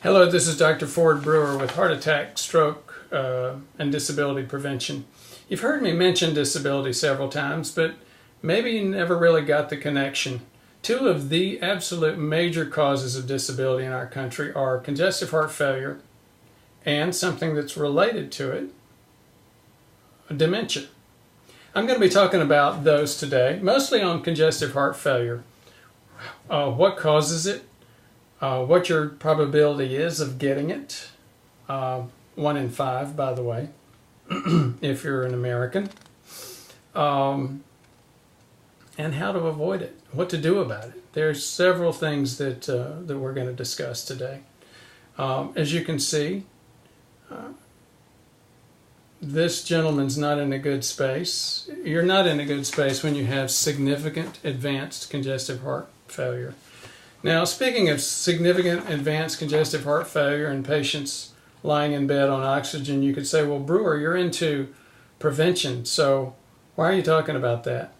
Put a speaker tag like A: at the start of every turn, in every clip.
A: Hello, this is Dr. Ford Brewer with heart attack, stroke, and disability prevention. You've heard me mention disability several times, but maybe you never really got the connection. Two of the absolute major causes of disability in our country are congestive heart failure and something that's related to it, dementia. I'm going to be talking about those today, mostly on congestive heart failure. What causes it? What your probability is of getting it, 1 in 5, by the way, if you're an American, and how to avoid it, what to do about it. There's several things that we're going to discuss today. As you can see, this gentleman's not in a good space. You're not in a good space when you have significant advanced congestive heart failure. Now, speaking of significant advanced congestive heart failure in patients lying in bed on oxygen, you could say, well, Brewer, you're into prevention, so why are you talking about that?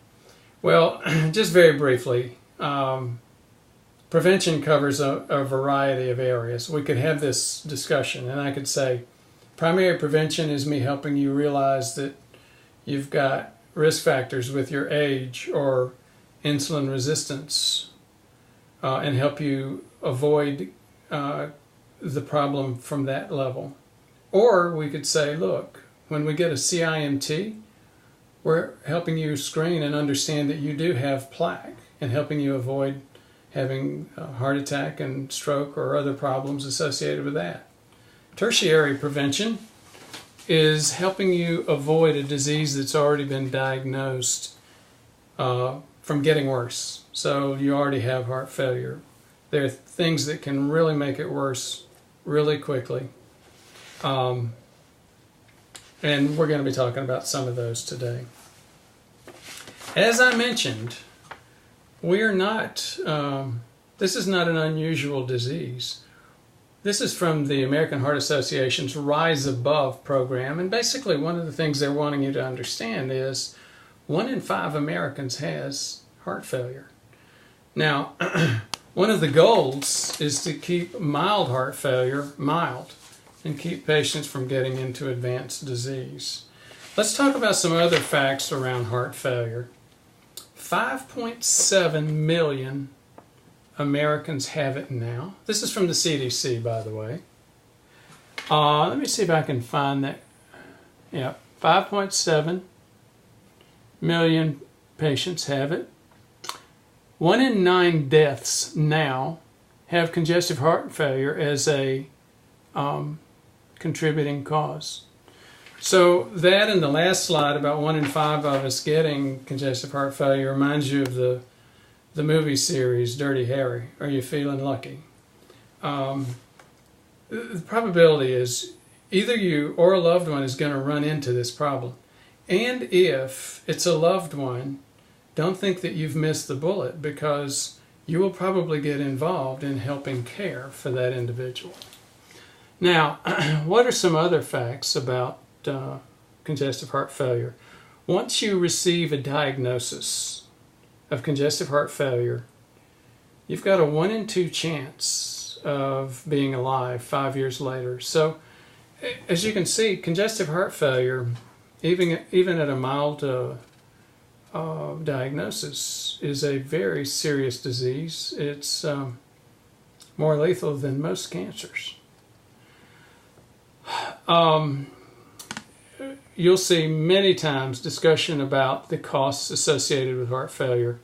A: Well, just very briefly, prevention covers a variety of areas. We could have this discussion, and I could say, primary prevention is me helping you realize that you've got risk factors with your age or insulin resistance, and help you avoid the problem from that level. Or we could say, look, when we get a CIMT, we're helping you screen and understand that you do have plaque and helping you avoid having a heart attack and stroke or other problems associated with that. Tertiary prevention is helping you avoid a disease that's already been diagnosed from getting worse. So you already have heart failure. There are things that can really make it worse really quickly. And we're going to be talking about some of those today. As I mentioned, we are not, this is not an unusual disease. This is from the American Heart Association's Rise Above program. And basically one of the things they're wanting you to understand is 1 in 5 Americans has heart failure. Now, one of the goals is to keep mild heart failure mild and keep patients from getting into advanced disease. Let's talk about some other facts around heart failure. 5.7 million Americans have it now. This is from the CDC, by the way. Let me see if I can find that. Yeah, 5.7 million patients have it. 1 in 9 deaths now have congestive heart failure as a contributing cause. So that and the last slide about 1 in 5 of us getting congestive heart failure reminds you of the movie series Dirty Harry. Are you feeling lucky? The probability is either you or a loved one is going to run into this problem. And if it's a loved one, don't think that you've missed the bullet, because you will probably get involved in helping care for that individual. Now, what are some other facts about congestive heart failure? Once you receive a diagnosis of congestive heart failure, you've got a 1 in 2 chance of being alive 5 years later. So, as you can see, congestive heart failure, even at a mild diagnosis, is a very serious disease. It's more lethal than most cancers. You'll see many times discussion about the costs associated with heart failure.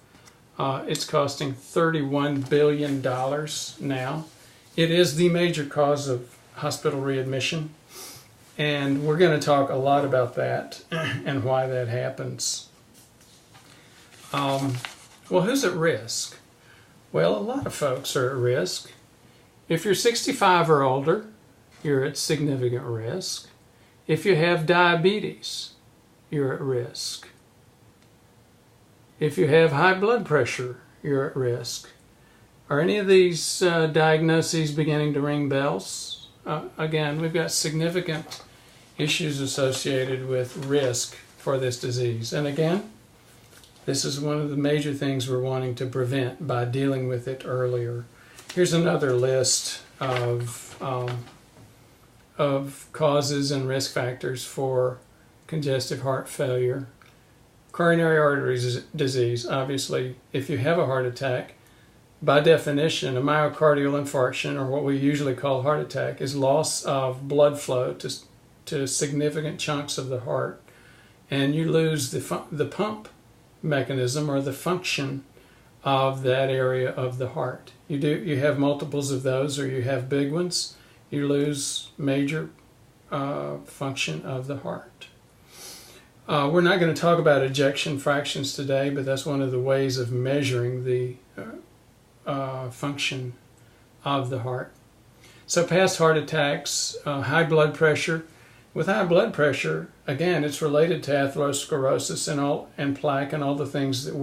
A: It's costing $31 billion now. It is the major cause of hospital readmission, and we're going to talk a lot about that and why that happens. Well, who's at risk? Well, a lot of folks are at risk. If you're 65 or older, you're at significant risk. If you have diabetes, you're at risk. If you have high blood pressure, you're at risk. Are any of these diagnoses beginning to ring bells? Again, we've got significant issues associated with risk for this disease. And again, this is one of the major things we're wanting to prevent by dealing with it earlier. Here's another list of causes and risk factors for congestive heart failure. Coronary artery disease, obviously, if you have a heart attack, by definition, a myocardial infarction, or what we usually call heart attack, is loss of blood flow to significant chunks of the heart, and you lose the pump mechanism or the function of that area of the heart. You have multiples of those, or you have big ones, you lose major function of the heart. We're not going to talk about ejection fractions today, but that's one of the ways of measuring the function of the heart. So past heart attacks, high blood pressure. With high blood pressure, again, it's related to atherosclerosis and plaque and all the things that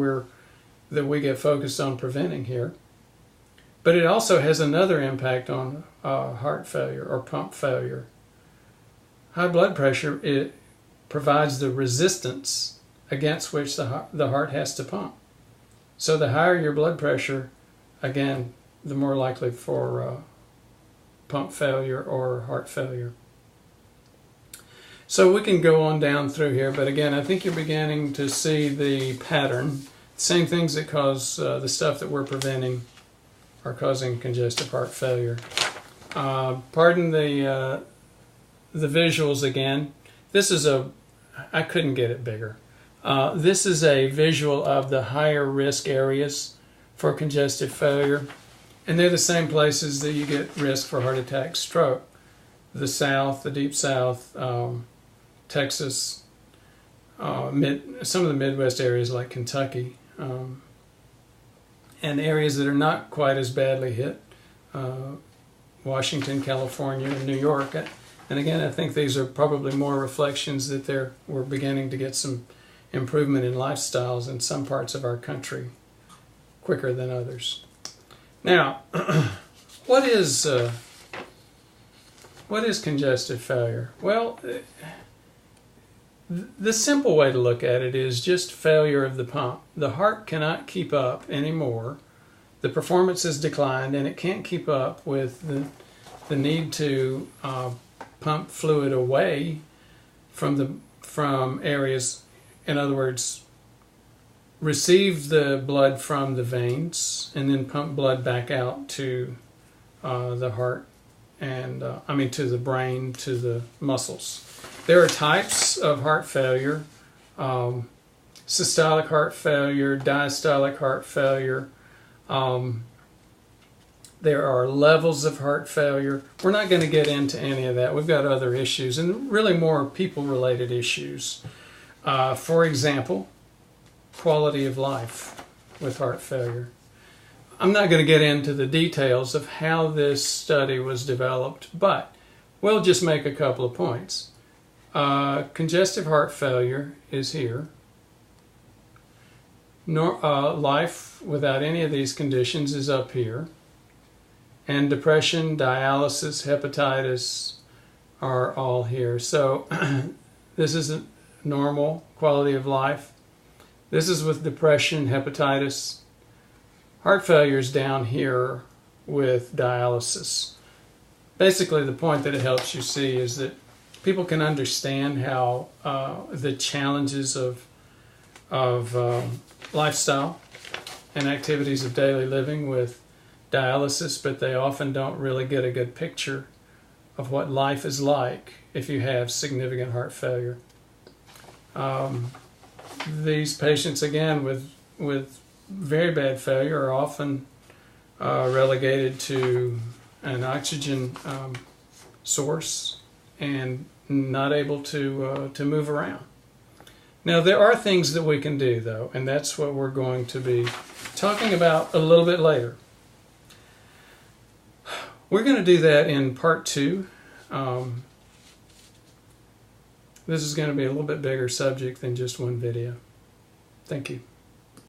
A: we get focused on preventing here. But it also has another impact on heart failure or pump failure. High blood pressure, it provides the resistance against which the heart has to pump. So the higher your blood pressure, again, the more likely for pump failure or heart failure. So we can go on down through here, but again, I think you're beginning to see the pattern. Same things that cause the stuff that we're preventing are causing congestive heart failure. Pardon the visuals again. This is I couldn't get it bigger. This is a visual of the higher risk areas for congestive failure, and they're the same places that you get risk for heart attack, stroke. The South, the Deep South, Texas, some of the Midwest areas like Kentucky, and areas that are not quite as badly hit, Washington, California, and New York. And again, I think these are probably more reflections that we're beginning to get some improvement in lifestyles in some parts of our country quicker than others. Now, what is congestive failure? Well, the simple way to look at it is just failure of the pump. The heart cannot keep up anymore. The performance has declined, and it can't keep up with the need to pump fluid away from areas. In other words, receive the blood from the veins and then pump blood back out to the heart and to the brain, to the muscles. There are types of heart failure: systolic heart failure, diastolic heart failure. There are levels of heart failure. We're not going to get into any of that. We've got other issues, and really more people-related issues. For example, quality of life with heart failure. I'm not going to get into the details of how this study was developed, but we'll just make a couple of points. Congestive heart failure is here. Life without any of these conditions is up here. And depression, dialysis, hepatitis are all here. So this is a normal quality of life. This is with depression, hepatitis. Heart failure is down here with dialysis. Basically, the point that it helps you see is that people can understand how the challenges of lifestyle and activities of daily living with dialysis, but they often don't really get a good picture of what life is like if you have significant heart failure. These patients, again, with very bad failure are often relegated to an oxygen source and not able to move around. Now, there are things that we can do, though, and that's what we're going to be talking about a little bit later. We're going to do that in part 2. This is going to be a little bit bigger subject than just one video. Thank you.